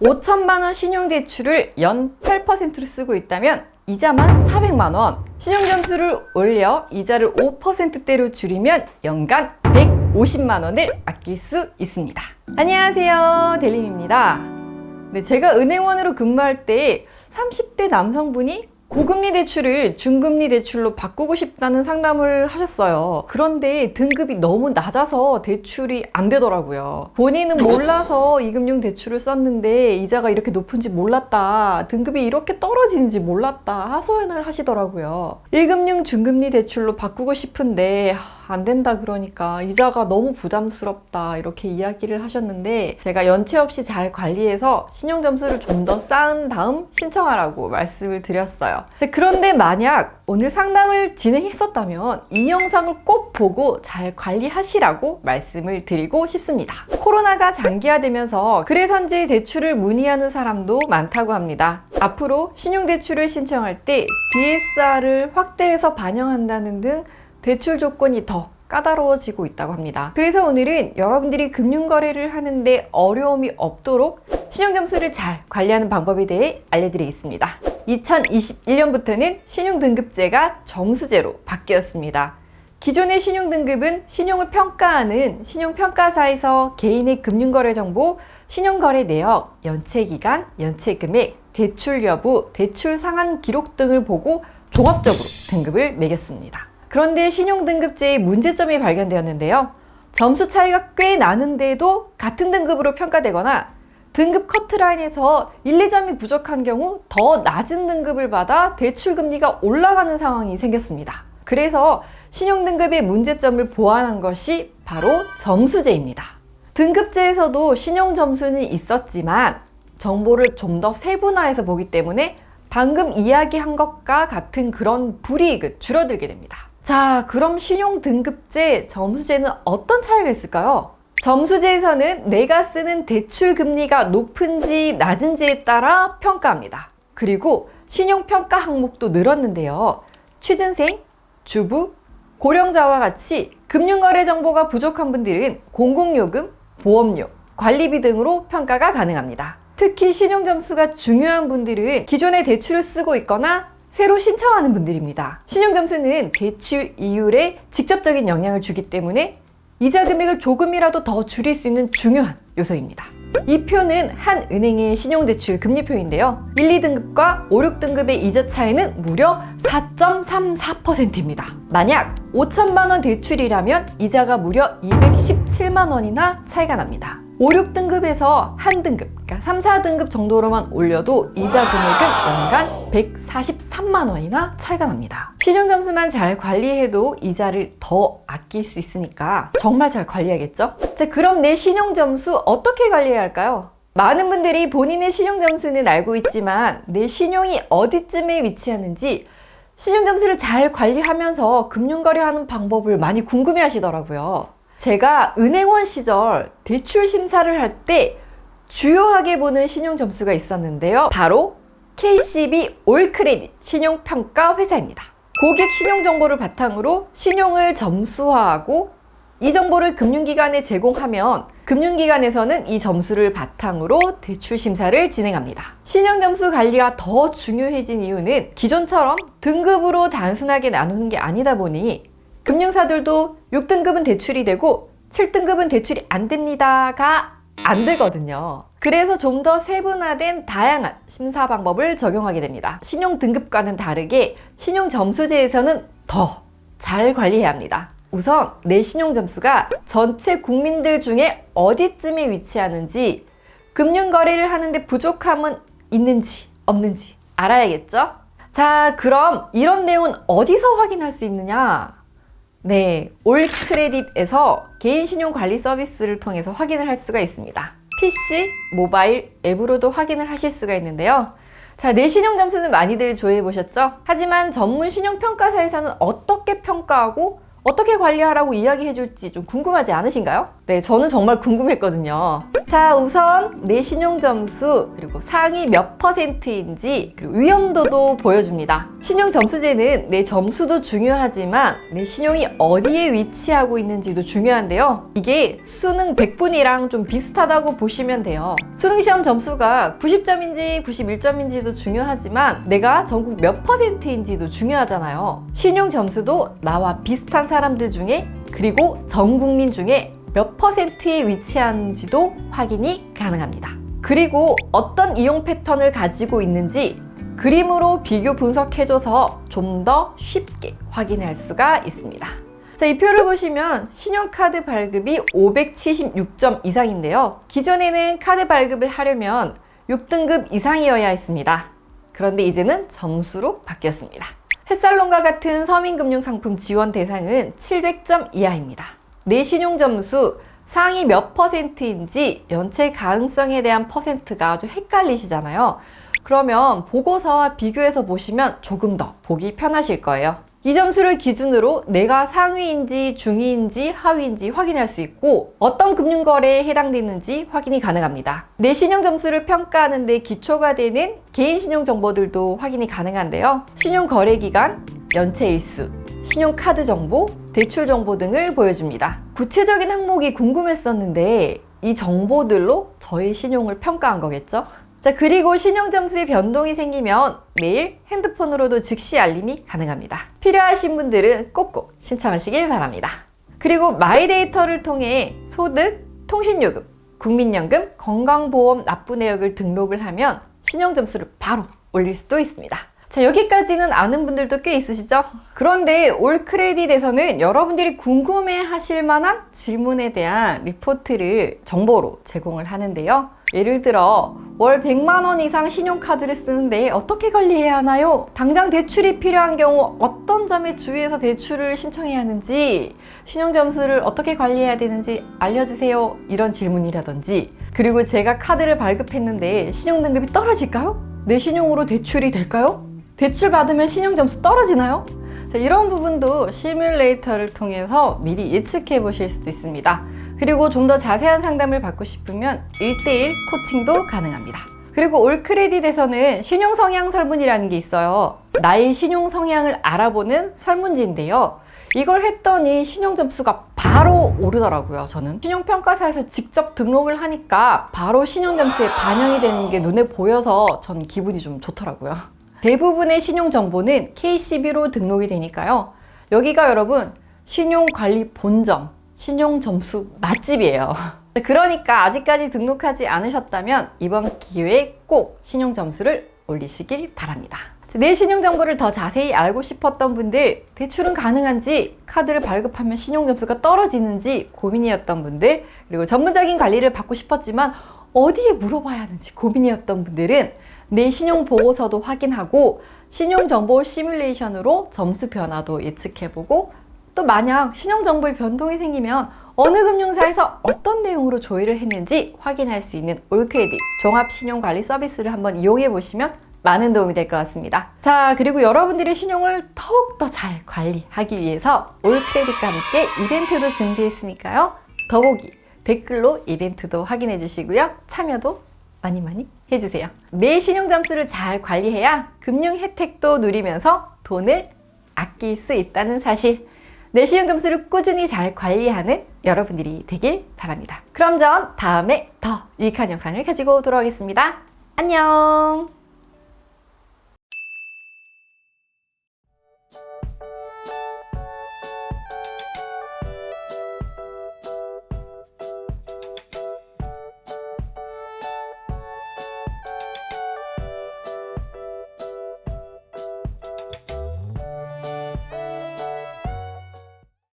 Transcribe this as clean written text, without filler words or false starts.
5천만 원 신용대출을 연 8%를 쓰고 있다면 이자만 400만 원, 신용점수를 올려 이자를 5%대로 줄이면 연간 150만 원을 아낄 수 있습니다. 안녕하세요, 델림입니다. 네, 제가 은행원으로 근무할 때 30대 남성분이 고금리 대출을 중금리 대출로 바꾸고 싶다는 상담을 하셨어요. 그런데 등급이 너무 낮아서 대출이 안 되더라고요. 본인은 몰라서 이금융 대출을 썼는데 이자가 이렇게 높은지 몰랐다, 등급이 이렇게 떨어지는지 몰랐다 하소연을 하시더라고요. 1금융 중금리 대출로 바꾸고 싶은데 안 된다 그러니까 이자가 너무 부담스럽다 이렇게 이야기를 하셨는데, 제가 연체 없이 잘 관리해서 신용점수를 좀 더 쌓은 다음 신청하라고 말씀을 드렸어요. 그런데 만약 오늘 상담을 진행했었다면 이 영상을 꼭 보고 잘 관리하시라고 말씀을 드리고 싶습니다. 코로나가 장기화되면서 그래서인지 대출을 문의하는 사람도 많다고 합니다. 앞으로 신용대출을 신청할 때 DSR을 확대해서 반영한다는 등 대출 조건이 더 까다로워지고 있다고 합니다. 그래서 오늘은 여러분들이 금융거래를 하는데 어려움이 없도록 신용점수를 잘 관리하는 방법에 대해 알려드리겠습니다. 2021년부터는 신용등급제가 점수제로 바뀌었습니다. 기존의 신용등급은 신용을 평가하는 신용평가사에서 개인의 금융거래 정보, 신용거래 내역, 연체기간, 연체금액, 대출 여부, 대출 상환 기록 등을 보고 종합적으로 등급을 매겼습니다. 그런데 신용등급제의 문제점이 발견되었는데요. 점수 차이가 꽤 나는데도 같은 등급으로 평가되거나 등급 커트라인에서 1, 2점이 부족한 경우 더 낮은 등급을 받아 대출 금리가 올라가는 상황이 생겼습니다. 그래서 신용등급의 문제점을 보완한 것이 바로 점수제입니다. 등급제에서도 신용점수는 있었지만 정보를 좀 더 세분화해서 보기 때문에 방금 이야기한 것과 같은 그런 불이익은 줄어들게 됩니다. 자, 그럼 신용등급제, 점수제는 어떤 차이가 있을까요? 점수제에서는 내가 쓰는 대출 금리가 높은지 낮은지에 따라 평가합니다. 그리고 신용평가 항목도 늘었는데요. 취준생, 주부, 고령자와 같이 금융거래 정보가 부족한 분들은 공공요금, 보험료, 관리비 등으로 평가가 가능합니다. 특히 신용점수가 중요한 분들은 기존에 대출을 쓰고 있거나 새로 신청하는 분들입니다. 신용점수는 대출 이율에 직접적인 영향을 주기 때문에 이자 금액을 조금이라도 더 줄일 수 있는 중요한 요소입니다. 이 표는 한 은행의 신용대출 금리표인데요. 1, 2등급과 5, 6등급의 이자 차이는 무려 4.34%입니다. 만약 5천만 원 대출이라면 이자가 무려 217만 원이나 차이가 납니다. 5, 6등급에서 한 등급, 그러니까 3, 4등급 정도로만 올려도 이자 금액은 연간 143만 원이나 차이가 납니다. 신용점수만 잘 관리해도 이자를 더 아낄 수 있으니까 정말 잘 관리해야겠죠? 자, 그럼 내 신용점수 어떻게 관리해야 할까요? 많은 분들이 본인의 신용점수는 알고 있지만 내 신용이 어디쯤에 위치하는지 신용점수를 잘 관리하면서 금융거래하는 방법을 많이 궁금해 하시더라고요. 제가 은행원 시절 대출 심사를 할 때 주요하게 보는 신용점수가 있었는데요. 바로 KCB 올크레딧 신용평가 회사입니다. 고객 신용정보를 바탕으로 신용을 점수화하고 이 정보를 금융기관에 제공하면 금융기관에서는 이 점수를 바탕으로 대출 심사를 진행합니다. 신용점수 관리가 더 중요해진 이유는 기존처럼 등급으로 단순하게 나누는 게 아니다 보니 금융사들도 6등급은 대출이 되고 7등급은 대출이 안 됩니다가 안 되거든요. 그래서 좀 더 세분화된 다양한 심사 방법을 적용하게 됩니다. 신용 등급과는 다르게 신용 점수제에서는 더 잘 관리해야 합니다. 우선 내 신용 점수가 전체 국민들 중에 어디쯤에 위치하는지, 금융 거래를 하는데 부족함은 있는지 없는지 알아야겠죠? 자, 그럼 이런 내용은 어디서 확인할 수 있느냐? 네, 올크레딧에서 개인 신용 관리 서비스를 통해서 확인을 할 수가 있습니다. PC, 모바일, 앱으로도 확인을 하실 수가 있는데요. 자, 내 신용 점수는 많이들 조회해 보셨죠? 하지만 전문 신용평가사에서는 어떻게 평가하고 어떻게 관리하라고 이야기해 줄지 좀 궁금하지 않으신가요? 네, 저는 정말 궁금했거든요. 자, 우선 내 신용 점수, 그리고 상위 몇 %인지, 그리고 위험도도 보여줍니다. 신용 점수제는 내 점수도 중요하지만 내 신용이 어디에 위치하고 있는지도 중요한데요. 이게 수능 100분이랑 좀 비슷하다고 보시면 돼요. 수능 시험 점수가 90점인지 91점인지도 중요하지만 내가 전국 몇 %인지도 중요하잖아요. 신용 점수도 나와 비슷한 사람들 중에, 그리고 전 국민 중에 몇 %에 위치하는지도 확인이 가능합니다. 그리고 어떤 이용 패턴을 가지고 있는지 그림으로 비교 분석해줘서 좀 더 쉽게 확인할 수가 있습니다. 자, 이 표를 보시면 신용카드 발급이 576점 이상인데요. 기존에는 카드 발급을 하려면 6등급 이상이어야 했습니다. 그런데 이제는 점수로 바뀌었습니다. 햇살론과 같은 서민금융상품 지원 대상은 700점 이하입니다. 내 신용 점수 상위 몇 %인지 연체 가능성에 대한 퍼센트가 아주 헷갈리시잖아요. 그러면 보고서와 비교해서 보시면 조금 더 보기 편하실 거예요. 이 점수를 기준으로 내가 상위인지 중위인지 하위인지 확인할 수 있고 어떤 금융거래에 해당되는지 확인이 가능합니다. 내 신용 점수를 평가하는 데 기초가 되는 개인 신용 정보들도 확인이 가능한데요. 신용 거래 기간, 연체 일수, 신용카드 정보, 대출 정보 등을 보여줍니다. 구체적인 항목이 궁금했었는데 이 정보들로 저의 신용을 평가한 거겠죠? 자, 그리고 신용 점수에 변동이 생기면 매일 핸드폰으로도 즉시 알림이 가능합니다. 필요하신 분들은 꼭꼭 신청하시길 바랍니다. 그리고 마이데이터를 통해 소득, 통신요금, 국민연금, 건강보험 납부 내역을 등록을 하면 신용 점수를 바로 올릴 수도 있습니다. 자, 여기까지는 아는 분들도 꽤 있으시죠? 그런데 올크레딧에서는 여러분들이 궁금해 하실 만한 질문에 대한 리포트를 정보로 제공을 하는데요. 예를 들어 월 100만 원 이상 신용카드를 쓰는데 어떻게 관리해야 하나요? 당장 대출이 필요한 경우 어떤 점에 주의해서 대출을 신청해야 하는지, 신용점수를 어떻게 관리해야 되는지 알려주세요. 이런 질문이라든지, 그리고 제가 카드를 발급했는데 신용등급이 떨어질까요? 내 신용으로 대출이 될까요? 대출 받으면 신용점수 떨어지나요? 자, 이런 부분도 시뮬레이터를 통해서 미리 예측해 보실 수도 있습니다. 그리고 좀 더 자세한 상담을 받고 싶으면 1:1 코칭도 가능합니다. 그리고 올크레딧에서는 신용 성향 설문이라는 게 있어요. 나의 신용 성향을 알아보는 설문지인데요. 이걸 했더니 신용 점수가 바로 오르더라고요. 저는 신용평가사에서 직접 등록을 하니까 바로 신용 점수에 반영이 되는 게 눈에 보여서 전 기분이 좀 좋더라고요. 대부분의 신용 정보는 KCB로 등록이 되니까요. 여기가 여러분 신용관리 본점, 신용점수 맛집이에요. 그러니까 아직까지 등록하지 않으셨다면 이번 기회에 꼭 신용점수를 올리시길 바랍니다. 내 신용정보를 더 자세히 알고 싶었던 분들, 대출은 가능한지, 카드를 발급하면 신용점수가 떨어지는지 고민이었던 분들, 그리고 전문적인 관리를 받고 싶었지만 어디에 물어봐야 하는지 고민이었던 분들은 내 신용보고서도 확인하고 신용정보 시뮬레이션으로 점수 변화도 예측해보고, 또 만약 신용정보에 변동이 생기면 어느 금융사에서 어떤 내용으로 조회를 했는지 확인할 수 있는 올크레딧 종합신용관리 서비스를 한번 이용해 보시면 많은 도움이 될 것 같습니다. 자, 그리고 여러분들의 신용을 더욱더 잘 관리하기 위해서 올크레딧과 함께 이벤트도 준비했으니까요. 더보기 댓글로 이벤트도 확인해 주시고요. 참여도 많이 해주세요. 내 신용 점수를 잘 관리해야 금융 혜택도 누리면서 돈을 아낄 수 있다는 사실, 내 신용 점수를 꾸준히 잘 관리하는 여러분들이 되길 바랍니다. 그럼 전 다음에 더 유익한 영상을 가지고 돌아오겠습니다. 안녕!